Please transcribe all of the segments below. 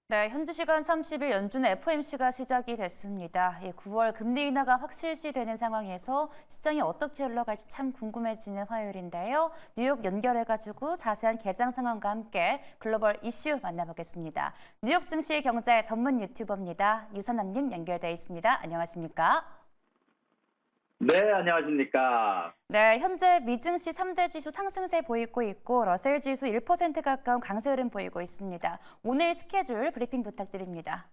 네, 현지 시간 30일 연준의 FOMC가 시작이 됐습니다. 9월 금리 인하가 확실시되는 상황에서 시장이 어떻게 흘러갈지 참 궁금해지는 화요일인데요. 뉴욕 연결해가지고 자세한 개장 상황과 함께 글로벌 이슈 만나보겠습니다. 뉴욕 증시 경제 전문 유튜버입니다. 유선남님 연결돼 있습니다. 안녕하십니까? 네, 안녕하십니까. 네, 현재 미증시 3대 지수 상승세 보이고 있고 러셀 지수 1% 가까운 강세 흐름 보이고 있습니다. 오늘 스케줄 브리핑 부탁드립니다.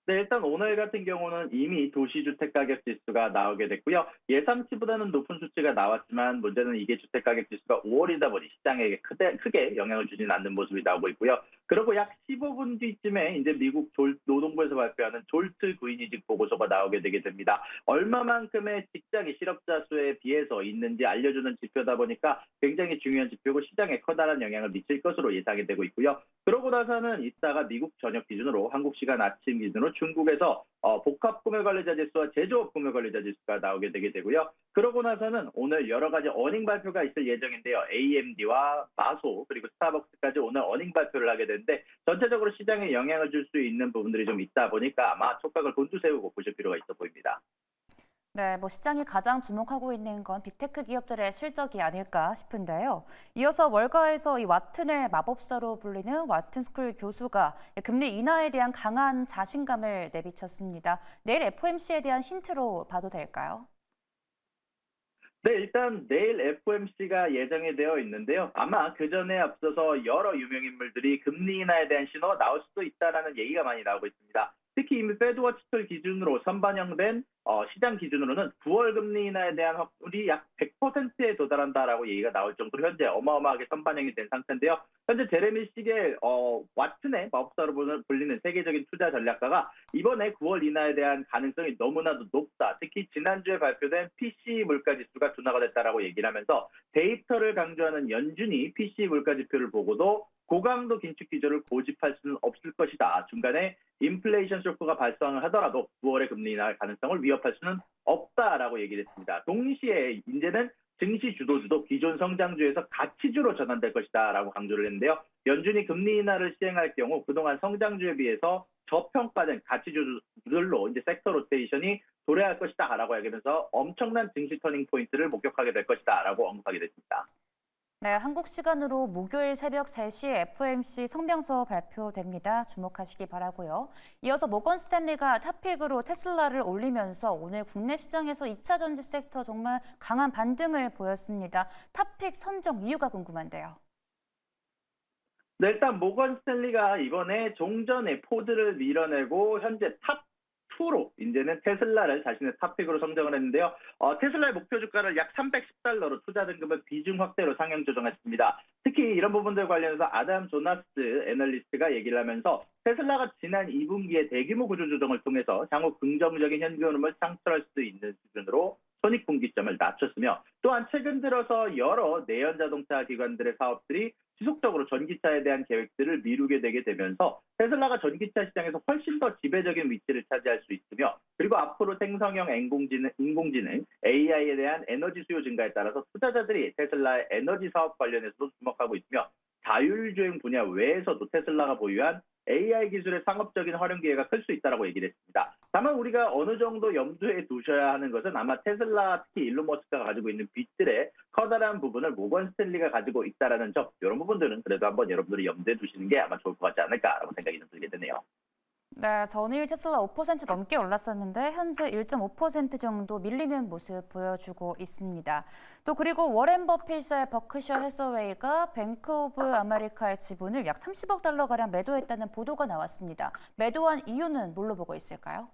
네, 일단 오늘 같은 경우는 이미 도시주택가격 지수가 나오게 됐고요. 예상치보다는 높은 수치가 나왔지만 문제는 이게 주택가격 지수가 5월이다 보니 시장에게 크게 영향을 주지는 않는 모습이 나오고 있고요. 그리고 약 15분 뒤쯤에 이제 미국 노동부에서 발표하는 졸트 구인이직 보고서가 나오게 되게 됩니다. 얼마만큼의 직장이 실업자 수에 비해서 있는지 알려주는 지표다 보니까 굉장히 중요한 지표고 시장에 커다란 영향을 미칠 것으로 예상이 되고 있고요. 그러고 나서는 이따가 미국 저녁 기준으로 한국 시간 아침 기준으로 중국에서 복합 구매 관리자 지수와 제조업 구매 관리자 지수가 나오게 되게 되고요. 그러고 나서는 오늘 여러 가지 어닝 발표가 있을 예정인데요. AMD와 마소 그리고 스타벅스까지 오늘 어닝 발표를 하게 되는데 전체적으로 시장에 영향을 줄 수 있는 부분들이 좀 있다 보니까 아마 촉각을 곤두세우고 보실 필요가 있어 보입니다. 네, 시장이 가장 주목하고 있는 건 빅테크 기업들의 실적이 아닐까 싶은데요. 이어서 월가에서 이 왓튼의 마법사로 불리는 왓튼스쿨 교수가 금리 인하에 대한 강한 자신감을 내비쳤습니다. 내일 FOMC에 대한 힌트로 봐도 될까요? 네, 일단 내일 FOMC가 예정이 되어 있는데요. 아마 그 전에 앞서서 여러 유명인물들이 금리 인하에 대한 신호가 나올 수도 있다라는 얘기가 많이 나오고 있습니다. 특히 이미 페드워치털 기준으로 선반영된 시장 기준으로는 9월 금리 인하에 대한 확률이 약 100%에 도달한다라고 얘기가 나올 정도로 현재 어마어마하게 선반영이 된 상태인데요. 현재 제레미 시겔 왓슨의 마법사로 불리는 세계적인 투자 전략가가 이번에 9월 인하에 대한 가능성이 너무나도 높다. 특히 지난주에 발표된 PC 물가 지수가 둔화가 됐다라고 얘기를 하면서 데이터를 강조하는 연준이 PC 물가 지표를 보고도 고강도 긴축 기조를 고집할 수는 없을 것이다. 중간에 인플레이션 쇼크가 발생을 하더라도 9월에 금리 인하 가능성을 위협할 수는 없다라고 얘기를 했습니다. 동시에 이제는 증시 주도주도 기존 성장주에서 가치주로 전환될 것이다라고 강조를 했는데요. 연준이 금리 인하를 시행할 경우 그동안 성장주에 비해서 저평가된 가치주들로 이제 섹터 로테이션이 도래할 것이다라고 얘기하면서 엄청난 증시 터닝 포인트를 목격하게 될 것이다라고 언급하게 됐습니다. 네, 한국 시간으로 목요일 새벽 3시에 FOMC 성명서 발표됩니다. 주목하시기 바라고요. 이어서 모건 스탠리가 탑픽으로 테슬라를 올리면서 오늘 국내 시장에서 2차 전지 섹터 정말 강한 반등을 보였습니다. 탑픽 선정 이유가 궁금한데요. 네, 일단 모건 스탠리가 이번에 종전에 포드를 밀어내고 현재 탑 2로 이제는 테슬라를 자신의 탑픽으로 선정을 했는데요. 테슬라의 목표 주가를 약 310달러로 투자 등급을 비중 확대로 상향 조정했습니다. 특히 이런 부분들 관련해서 아담 조나스 애널리스트가 얘기를 하면서 테슬라가 지난 2분기에 대규모 구조 조정을 통해서 향후 긍정적인 현금 흐름을 창출할 수 있는 수준으로 손익분기점을 낮췄으며 또한 최근 들어서 여러 내연 자동차 기관들의 사업들이 지속적으로 전기차에 대한 계획들을 미루게 되게 되면서 테슬라가 전기차 시장에서 훨씬 더 지배적인 위치를 차지할 수 있으며 그리고 앞으로 생성형 인공지능, AI에 대한 에너지 수요 증가에 따라서 투자자들이 테슬라의 에너지 사업 관련해서도 주목하고 있으며 자율주행 분야 외에서도 테슬라가 보유한 AI 기술의 상업적인 활용 기회가 클 수 있다고 얘기를 했습니다. 다만 우리가 어느 정도 염두에 두셔야 하는 것은 아마 테슬라 특히 일론 머스크가 가지고 있는 빚들의 커다란 부분을 모건 스탠리가 가지고 있다는 점 이런 부분들은 그래도 한번 여러분들이 염두에 두시는 게 아마 좋을 것 같지 않을까라고 생각이 좀 들게 되네요. 네, 전일 테슬라 5% 넘게 올랐었는데 현재 1.5% 정도 밀리는 모습 보여주고 있습니다. 또 그리고 워렌 버핏의 버크셔 해서웨이가 뱅크 오브 아메리카의 지분을 약 30억 달러가량 매도했다는 보도가 나왔습니다. 매도한 이유는 뭘로 보고 있을까요?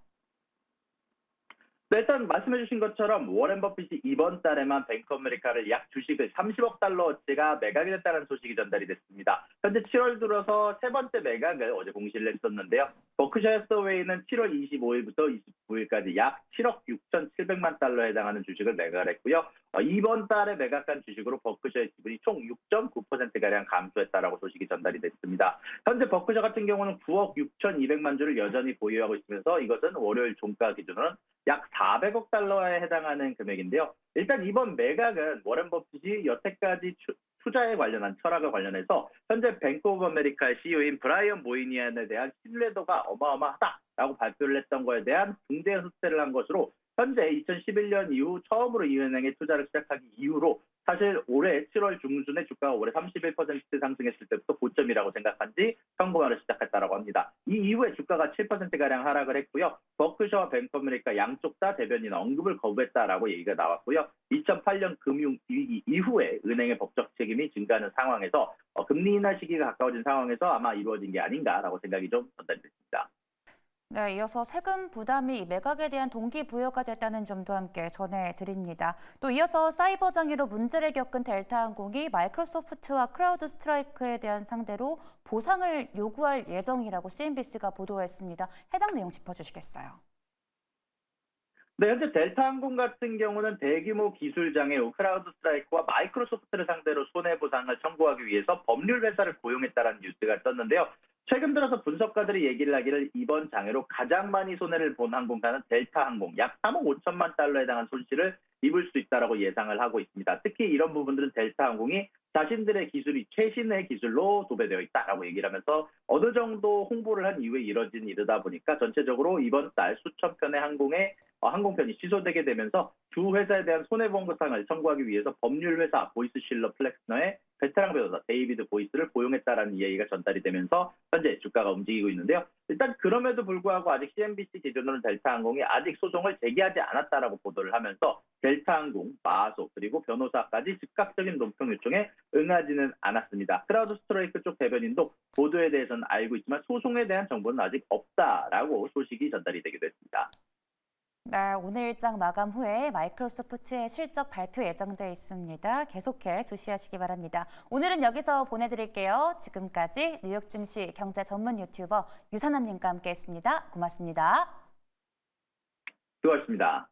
네, 일단 말씀해 주신 것처럼 워렌 버핏이 이번 달에만 뱅크 아메리카를 약 주식을 30억 달러어치가 매각이 됐다는 소식이 전달이 됐습니다. 현재 7월 들어서 세 번째 매각을 어제 공시를 했었는데요. 버크셔 해서웨이는 7월 25일부터 29일까지 약 7억 6,700만 달러에 해당하는 주식을 매각을 했고요. 이번 달에 매각한 주식으로 버크셔의 지분이 총 6.9%가량 감소했다라고 소식이 전달이 됐습니다. 현재 버크셔 같은 경우는 9억 6,200만 주를 여전히 보유하고 있으면서 이것은 월요일 종가 기준으로는 약 400억 달러에 해당하는 금액인데요. 일단 이번 매각은 워렌 버핏이 여태까지 투자에 관련한 철학에 관련해서 현재 뱅크 오브 아메리카의 CEO인 브라이언 모이니안에 대한 신뢰도가 어마어마하다라고 발표를 했던 거에 대한 중대한 흡세를 한 것으로 현재 2011년 이후 처음으로 이 은행에 투자를 시작하기 이후로 사실 올해 7월 중순에 주가가 올해 31% 상승했을 때부터 고점이라고 생각한 지 현금화를 시작했다고 합니다. 이 이후에 주가가 7%가량 하락을 했고요. 버크셔와 뱅크 오브 아메리카 양쪽 다 대변인 언급을 거부했다라고 얘기가 나왔고요. 2008년 금융위기 이후에 은행의 법적 책임이 증가하는 상황에서 금리 인하 시기가 가까워진 상황에서 아마 이루어진 게 아닌가라고 생각이 좀 전달됐습니다. 네, 이어서 세금 부담이 매각에 대한 동기부여가 됐다는 점도 함께 전해드립니다. 또 이어서 사이버 장애로 문제를 겪은 델타항공이 마이크로소프트와 크라우드 스트라이크에 대한 상대로 보상을 요구할 예정이라고 CNBC가 보도했습니다. 해당 내용 짚어주시겠어요? 네, 현재 델타항공 같은 경우는 대규모 기술 장애 후 크라우드 스트라이크와 마이크로소프트를 상대로 손해보상을 청구하기 위해서 법률 회사를 고용했다는 뉴스가 떴는데요. 최근 들어서 분석가들이 얘기를 하기를 이번 장애로 가장 많이 손해를 본 항공사는 델타항공, 약 3억 5천만 달러에 해당한 손실을 입을 수 있다고 예상을 하고 있습니다. 특히 이런 부분들은 델타항공이 자신들의 기술이 최신의 기술로 도배되어 있다라고 얘기를 하면서 어느 정도 홍보를 한 이후에 이뤄진 일이다 보니까 전체적으로 이번 달 수천 편의 항공편이 취소되게 되면서 두 회사에 대한 손해보상을 청구하기 위해서 법률 회사 보이스 실러 플렉스너의 베테랑 변호사 데이비드 보이스를 고용했다라는 얘기가 전달이 되면서 현재 주가가 움직이고 있는데요. 일단 그럼에도 불구하고 아직 CNBC 기준으로는 델타항공이 아직 소송을 제기하지 않았다라고 보도를 하면서 델타항공, 마소 그리고 변호사까지 즉각적인 논평 요청에 응하지는 않았습니다. 크라우드 스트라이크 쪽 대변인도 보도에 대해서는 알고 있지만 소송에 대한 정보는 아직 없다라고 소식이 전달이 되기도 했습니다. 네, 오늘 일정 마감 후에 마이크로소프트의 실적 발표 예정돼 있습니다. 계속해 주시하시기 바랍니다. 오늘은 여기서 보내드릴게요. 지금까지 뉴욕 증시 경제 전문 유튜버 유선남님과 함께했습니다. 고맙습니다. 수고하셨습니다.